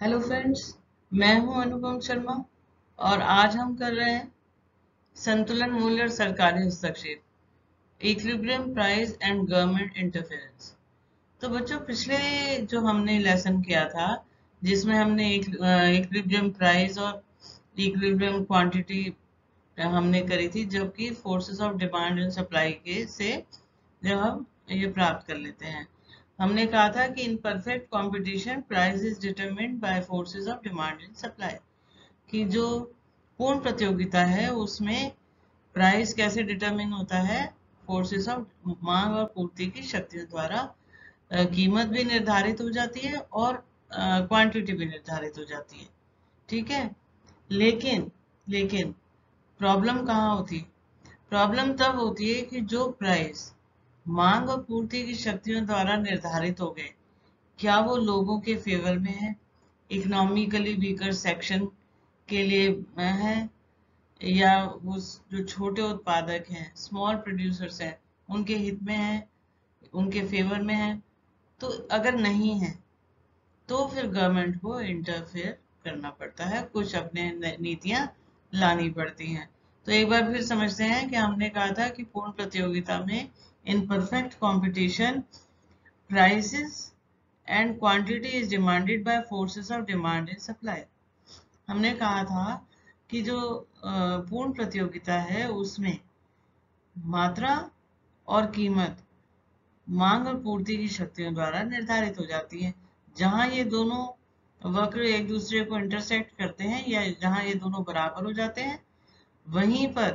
Hello friends. मैं हूं अनुपम शर्मा और आज हम कर रहे हैं संतुलन मूल्य और सरकारी हस्तक्षेप, equilibrium price and government interference. तो बच्चों, पिछले जो हमने लेसन किया था जिसमें हमने इक्विलिब्रियम प्राइस और इक्विलिब्रियम क्वांटिटी हमने करी थी, जबकि forces of demand and supply के से जब हम ये प्राप्त कर लेते हैं, हमने कहा था कि in perfect competition price is determined bye forces of demand and supply. कि जो पूर्ण प्रतियोगिता है उसमें प्राइस कैसे डिटरमिन होता है? फोर्सेस ऑफ मांग और पूर्ति की शक्तियों द्वारा कीमत भी निर्धारित हो जाती है और क्वांटिटी भी निर्धारित हो जाती है। ठीक है। लेकिन लेकिन प्रॉब्लम कहाँ होती है? प्रॉब्लम तब होती है कि जो प्राइस मांग और पूर्ति की शक्तियों द्वारा निर्धारित हो गए, क्या वो लोगों के फेवर में है, इकोनॉमिकली वीकर सेक्शन के लिए है, या वो जो छोटे उत्पादक हैं, स्मॉल प्रोड्यूसर्स हैं, उनके हित में है, उनके फेवर में है। तो अगर नहीं है तो फिर गवर्नमेंट को इंटरफेयर करना पड़ता है, कुछ अपने नीतियां लानी पड़ती हैं। तो एक बार फिर समझते हैं कि हमने कहा था कि पूर्ण प्रतियोगिता में in perfect competition prices and quantity is demanded by forces of demand and supply. हमने कहा था कि जो पूर्ण प्रतियोगिता है उसमें मात्रा और कीमत मांग और पूर्ति की शक्तियों द्वारा निर्धारित हो जाती है। जहां ये दोनों वक्र एक दूसरे को इंटरसेक्ट करते हैं या जहां ये दोनों बराबर हो जाते हैं, वहीं पर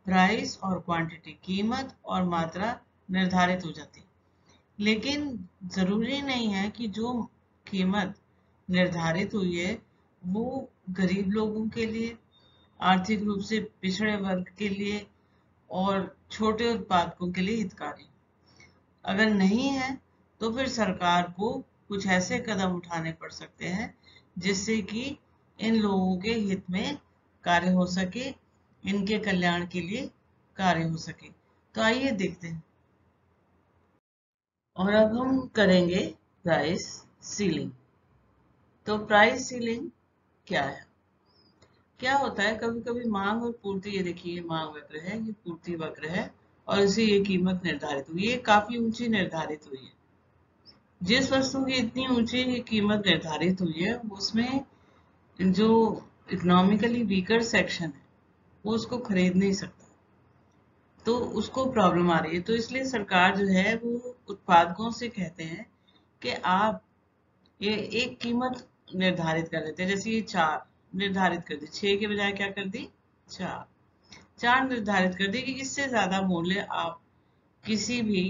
प्राइस और क्वांटिटी, कीमत और मात्रा निर्धारित हो जाती है। लेकिन जरूरी नहीं है कि जो कीमत निर्धारित हुई है वो गरीब लोगों के लिए, आर्थिक रूप से पिछड़े वर्ग के लिए और छोटे उत्पादकों के लिए हितकारी। अगर नहीं है तो फिर सरकार को कुछ ऐसे कदम उठाने पड़ सकते हैं जिससे कि इन लोगों के हित में कार्य हो सके, इनके कल्याण के लिए कार्य हो सके। तो आइए देखते हैं। और अब हम करेंगे प्राइस सीलिंग। तो प्राइस सीलिंग क्या है? क्या होता है, कभी कभी मांग और पूर्ति, ये देखिए मांग वक्र है, ये पूर्ति वक्र है, और इसे ये कीमत निर्धारित हुई है, काफी ऊंची निर्धारित हुई है। जिस वस्तु की इतनी ऊंची कीमत निर्धारित हुई है उसमें जो इकोनॉमिकली वीकर सेक्शन है वो उसको खरीद नहीं सकता, तो उसको प्रॉब्लम आ रही है। तो इसलिए सरकार जो है वो उत्पादकों से कहते हैं कि आप ये एक कीमत निर्धारित कर देते हैं। जैसे ये 4 निर्धारित कर दी, 6 के बजाय क्या कर दी? 4। 4 निर्धारित कर दी कि इससे ज्यादा मूल्य आप किसी भी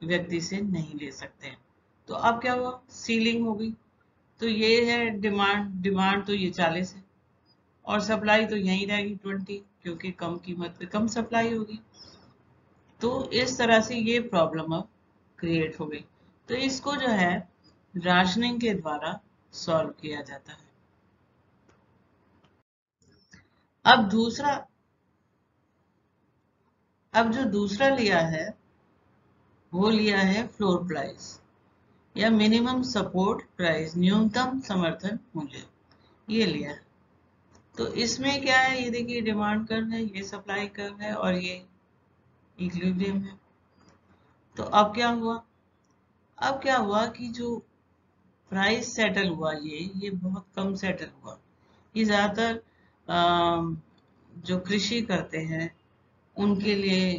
व्यक्ति से नहीं ले सकते हैं। तो अब क्या हुआ? सीलिंग हो गई। तो ये है डिमांड, डिमांड तो ये 40 है और सप्लाई तो यही रहेगी 20, क्योंकि कम कीमत पे कम सप्लाई होगी। तो इस तरह से ये प्रॉब्लम अब क्रिएट हो गई। तो इसको जो है राशनिंग के द्वारा सॉल्व किया जाता है। अब दूसरा, अब जो दूसरा लिया है वो लिया है फ्लोर प्राइस या मिनिमम सपोर्ट प्राइस, न्यूनतम समर्थन मूल्य, ये लिया है। तो इसमें क्या है, ये देखिए डिमांड कर्व है, ये सप्लाई कर्व है और ये इक्विलिब्रियम है। तो अब क्या हुआ? अब क्या हुआ कि जो प्राइस सेटल हुआ, ये बहुत कम सेटल हुआ। ये ज्यादातर जो कृषि करते हैं उनके लिए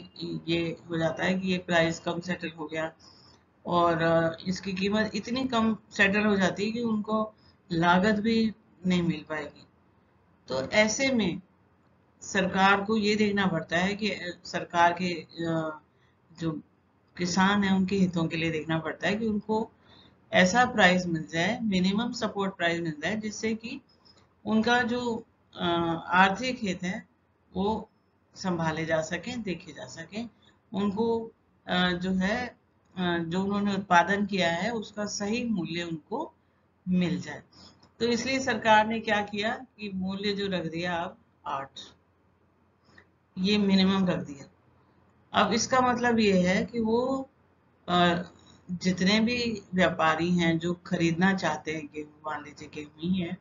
ये हो जाता है कि ये प्राइस कम सेटल हो गया और इसकी कीमत इतनी कम सेटल हो जाती है कि उनको लागत भी नहीं मिल पाएगी। तो ऐसे में सरकार को ये देखना पड़ता है कि सरकार के जो किसान हैं उनके हितों के लिए देखना पड़ता है कि उनको ऐसा प्राइस मिल जाए, मिनिमम सपोर्ट प्राइस मिल जाए, जिससे कि उनका जो आर्थिक हित है वो संभाले जा सके, देखे जा सके। उनको जो है जो उन्होंने उत्पादन किया है उसका सही मूल्य उनको मिल जाए। तो इसलिए सरकार ने क्या किया कि मूल्य जो रख दिया अब 8, ये मिनिमम रख दिया। अब इसका मतलब ये है कि वो जितने भी व्यापारी हैं जो खरीदना चाहते हैं गेहूं, मान लीजिए गेहूं ही है,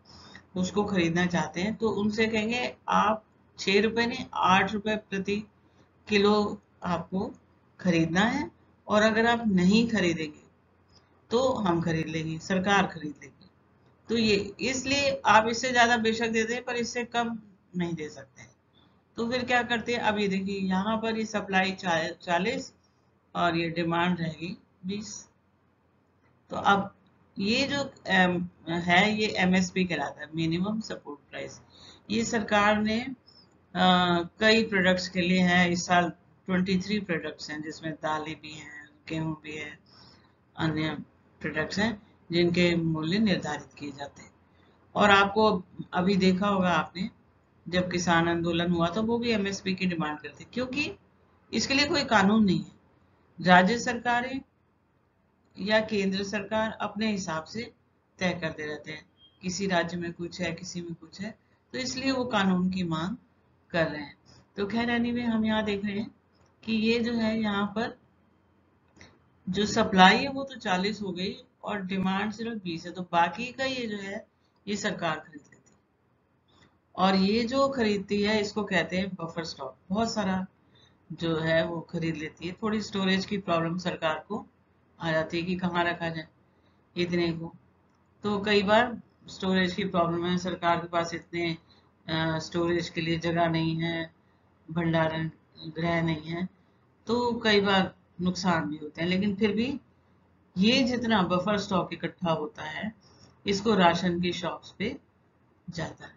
उसको खरीदना चाहते हैं, तो उनसे कहेंगे आप 6 रुपए नहीं 8 रुपए प्रति किलो आपको खरीदना है, और अगर आप नहीं खरीदेंगे तो हम खरीद लेंगे, सरकार खरीद लेगी। तो ये इसलिए आप इससे ज्यादा बेशक दे दें पर इससे कम नहीं दे सकते। तो फिर क्या करते हैं, अब ये देखिए यहाँ पर ये सप्लाई 40 और ये डिमांड रहेगी 20। तो अब ये जो है ये एमएसपी कहलाता है, मिनिमम सपोर्ट प्राइस। ये सरकार ने कई प्रोडक्ट्स के लिए है। इस साल 23 प्रोडक्ट्स हैं जिसमें दालें भी हैं, गेहूं भी है, अन्य प्रोडक्ट्स हैं जिनके मूल्य निर्धारित किए जाते हैं। और आपको अभी देखा होगा आपने, जब किसान आंदोलन हुआ तो वो भी एमएसपी की डिमांड करते, क्योंकि इसके लिए कोई कानून नहीं है। राज्य सरकारें या केंद्र सरकार अपने हिसाब से तय करते रहते हैं, किसी राज्य में कुछ है किसी में कुछ है, तो इसलिए वो कानून की मांग कर रहे हैं। तो खैर एनीवे हम यहाँ देख रहे हैं कि ये जो है यहाँ पर जो सप्लाई है वो तो 40 हो गई और डिमांड सिर्फ 20 है, तो बाकी का ये जो है ये सरकार खरीद लेती है। और ये जो खरीदती है इसको कहते हैं बफर स्टॉक। बहुत सारा जो है वो खरीद लेती है। थोड़ी स्टोरेज की प्रॉब्लम सरकार को आ जाती है कि कहाँ रखा जाए इतने को। तो कई बार स्टोरेज की प्रॉब्लम है, सरकार के पास इतने स्टोरेज के लिए जगह नहीं है, भंडारण गृह नहीं है, तो कई बार नुकसान भी होते हैं। लेकिन फिर भी ये जितना बफर स्टॉक इकट्ठा होता है इसको राशन की शॉप्स पे जाता है।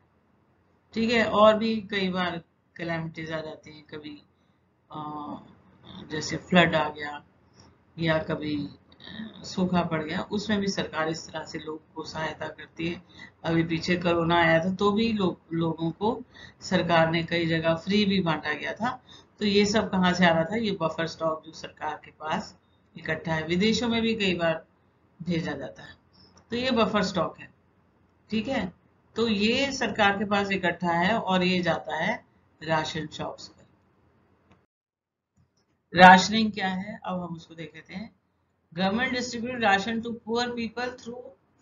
ठीक है, और भी कई बार कैलेमिटीज आ जाती हैं, कभी जैसे फ्लड आ गया या कभी सूखा पड़ गया, उसमें भी सरकार इस तरह से लोगों को सहायता करती है। अभी पीछे कोरोना आया था तो भी लोगों को सरकार ने कई जगह फ्री भी बांटा गया था। तो ये सब कहाँ से आ रहा था, ये बफर स्टॉक जो सरकार के पास इकट्ठा है, विदेशों में भी कई बार भेजा जाता है, तो ये बफर स्टॉक है। ठीक है, तो ये सरकार के पास इकट्ठा है और ये जाता है राशन शॉप्स पर। राशनिंग क्या है अब हम उसको देख लेते हैं। Government distribute ration to poor people through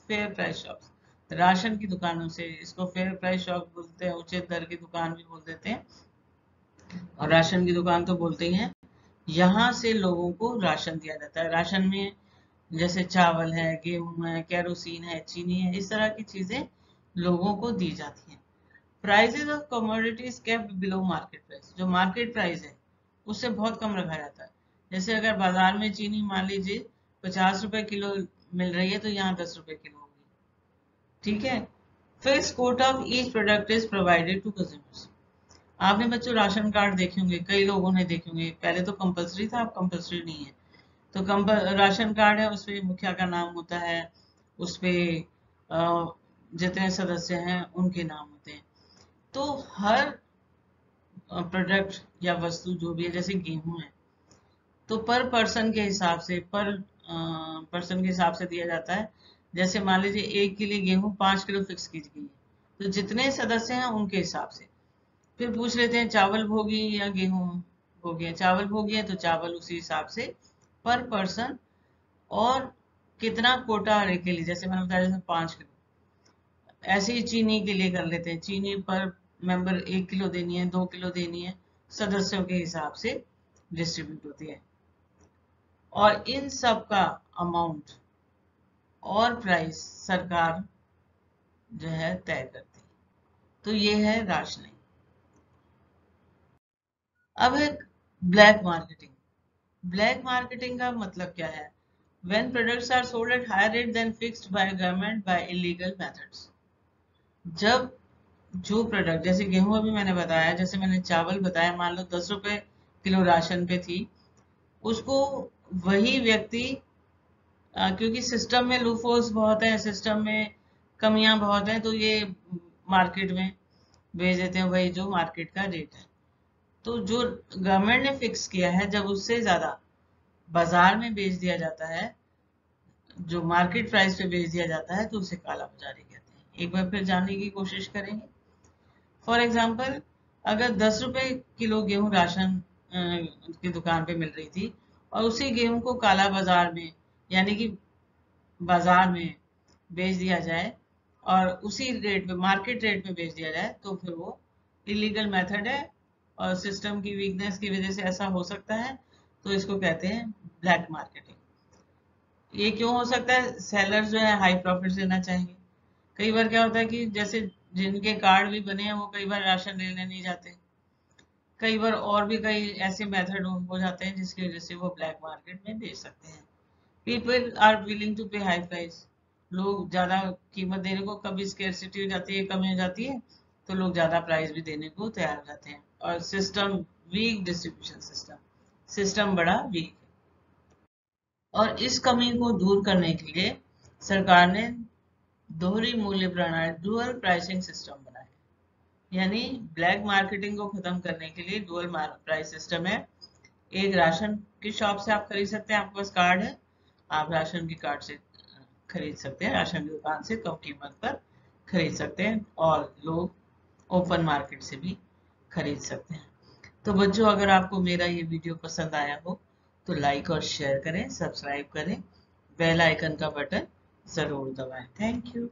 fair price shops. Ration की दुकानों से, इसको फेयर प्राइस शॉप बोलते हैं, उचित दर की दुकान भी बोल देते हैं, और राशन की दुकान तो बोलते ही हैं। यहाँ से लोगों को राशन दिया जाता है। राशन में जैसे चावल है, गेहूं है, केरोसिन है, चीनी है, इस तरह की चीजें लोगों को दी जाती हैं। Prices of commodities kept below market price. जो मार्केट प्राइस है उससे बहुत कम रखा जाता है। जैसे अगर बाजार में चीनी मान लीजिए 50 रुपए किलो मिल रही है तो यहाँ 10 रुपए किलो होगी। ठीक है, fix quote of each product is provided to consumers. आपने बच्चों राशन कार्ड देखे होंगे, कई लोगों ने देखे होंगे, पहले तो कंपलसरी था, अब कंपलसरी नहीं है। तो राशन कार्ड है, उसपे मुखिया का नाम होता है, उसपे जितने सदस्य हैं उनके नाम होते हैं। तो हर प्रोडक्ट या वस्तु जो भी है, जैसे गेहूं है तो पर पर्सन के हिसाब से, पर पर्सन के हिसाब से दिया जाता है। जैसे मान लीजिए एक के लिए गेहूं 5 किलो फिक्स की गई है, तो जितने सदस्य हैं उनके हिसाब से। फिर पूछ लेते हैं चावल भोगी या गेहूं भोगी है। चावल भोगी है तो चावल उसी हिसाब से पर पर्सन, और कितना कोटा हर एक के लिए, जैसे मैंने बताया जैसे 5 किलो। ऐसे ही चीनी के लिए कर लेते हैं, चीनी पर मेंबर 1 किलो देनी है, 2 किलो देनी है, सदस्यों के हिसाब से डिस्ट्रीब्यूट होती है। और इन सब का अमाउंट और प्राइस सरकार जो है तय करती है। तो ये है राशनिंग। अब है ब्लैक मार्केटिंग। ब्लैक मार्केटिंग का मतलब क्या है? When products are sold at higher rate than fixed by government by illegal methods। जब जो प्रोडक्ट, जैसे गेहूं अभी मैंने बताया, जैसे मैंने चावल बताया, मान लो 10 रुपए किलो राशन पे थी, उसको वही व्यक्ति क्योंकि सिस्टम में लूफोल्स बहुत हैं, सिस्टम में कमियां बहुत हैं, तो ये मार्केट में भेज देते हैं वही जो मार्केट का रेट है। तो जो गवर्नमेंट ने फिक्स किया है, जब उससे ज्यादा बाजार में बेच दिया जाता है, जो मार्केट प्राइस पे बेच दिया जाता है, तो उसे काला बाजारी कहते हैं। एक बार फिर जानने की कोशिश करेंगे। फॉर एग्जाम्पल, अगर 10 रुपए किलो गेहूं राशन की दुकान पे मिल रही थी और उसी गेहूं को काला बाजार में यानी कि बाजार में बेच दिया जाए और उसी रेट पे, मार्केट रेट पे बेच दिया जाए, तो फिर वो इलीगल मेथड है और सिस्टम की वीकनेस की वजह से ऐसा हो सकता है। तो इसको कहते हैं ब्लैक मार्केटिंग। ये क्यों हो सकता है? सेलर जो है हाई प्रॉफिट लेना चाहेंगे। कई बार क्या होता है कि जैसे जिनके कार्ड भी बने हैं वो कई बार राशन लेने नहीं जाते। कई बार और भी कई ऐसे मेथड हो जाते हैं जिसकी वजह से वो ब्लैक मार्केट में बेच सकते हैं। पीपल आर विलिंग टू पे हाई प्राइस। लोग ज्यादा कीमत देने को, कभी स्केर्सिटी हो जाती है, कमी हो जाती है, तो लोग ज्यादा प्राइस भी देने को तैयार हो जाते हैं। और system weak, distribution system, system बड़ा वीक है। और इस कमी को दूर करने के लिए सरकार ने दोहरी मूल्य प्रणाली, डुअल प्राइसिंग सिस्टम बनाया। यानी ब्लैक मार्केटिंग को खत्म करने के लिए डुअल प्राइस सिस्टम है। एक राशन की शॉप से आप खरीद सकते हैं, आपके पास कार्ड है, आप राशन के कार्ड से खरीद सकते हैं, राशन की दुकान से कम कीमत पर खरीद सकते हैं, और लोग ओपन मार्केट से भी खरीद सकते हैं। तो बच्चों, अगर आपको मेरा ये वीडियो पसंद आया हो तो लाइक और शेयर करें, सब्सक्राइब करें, बेल आइकन का बटन जरूर दबाएं। Thank you.